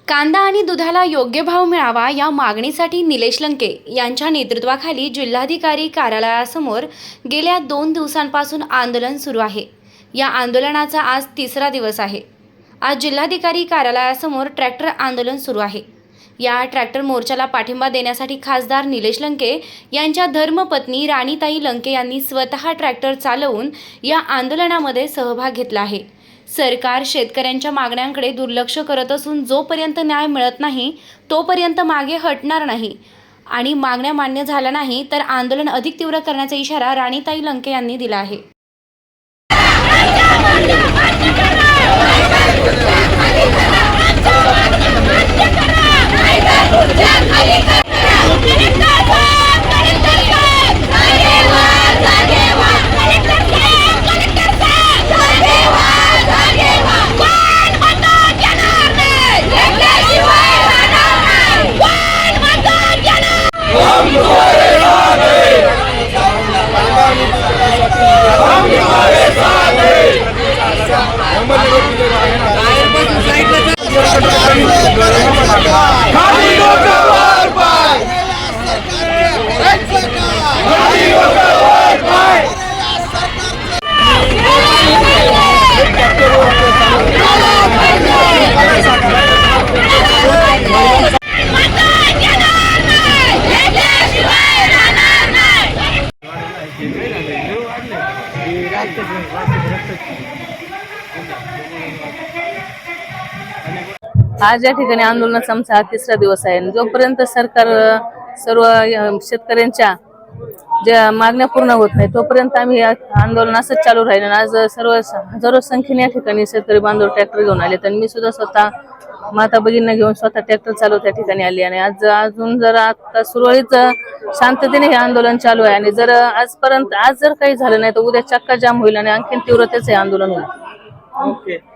कांदा आणि दुधाला योग्य भाव मिळावा या मागणीसाठी निलेश लंके यांच्या नेतृत्वाखाली जिल्हाधिकारी कार्यालयासमोर गेल्या 2 दिवसांपासून आंदोलन सुरू आहे। या आंदोलनाचा आज तिसरा दिवस आहे। आज जिल्हाधिकारी कार्यालयासमोर ट्रॅक्टर आंदोलन सुरू आहे। या ट्रॅक्टर मोर्चाला पाठिंबा देण्यासाठी खासदार निलेश लंके यांच्या धर्मपत्नी राणीताई लंके यांनी स्वतः ट्रॅक्टर चालवून या आंदोलनामध्ये सहभाग घेतला आहे। सरकार शेतकऱ्यांच्या मागण्यांकडे दुर्लक्ष करत असून जोपर्यंत न्याय मिळत नाही तोपर्यंत मागे हटणार नाही आणि मागण्या मान्य झाल्या नाही तर आंदोलन अधिक तीव्र करण्याचा इशारा राणीताई लंके यांनी दिला आहे। आज या ठिकाणी आंदोलनाचा आमचा हा तिसरा दिवस आहे। जोपर्यंत सरकार सर्व शेतकऱ्यांच्या ज्या मागण्या पूर्ण होत नाही तोपर्यंत आम्ही आंदोलन असंच चालू राहील। आज सर्व हजारो संख्येने या ठिकाणी शेतकरी बांधव ट्रॅक्टर घेऊन आले आणि मी सुद्धा स्वतः माता भगिनींना घेऊन स्वतः ट्रॅक्टर चालवत त्या ठिकाणी आली आणि आज अजून जर आता सुरळीत शांततेने हे आंदोलन चालू आहे आणि जर आज जर काही झालं नाही तर उद्या चक्का जाम होईल आणि आणखीन तीव्रतेचे आंदोलन होईल। ओके।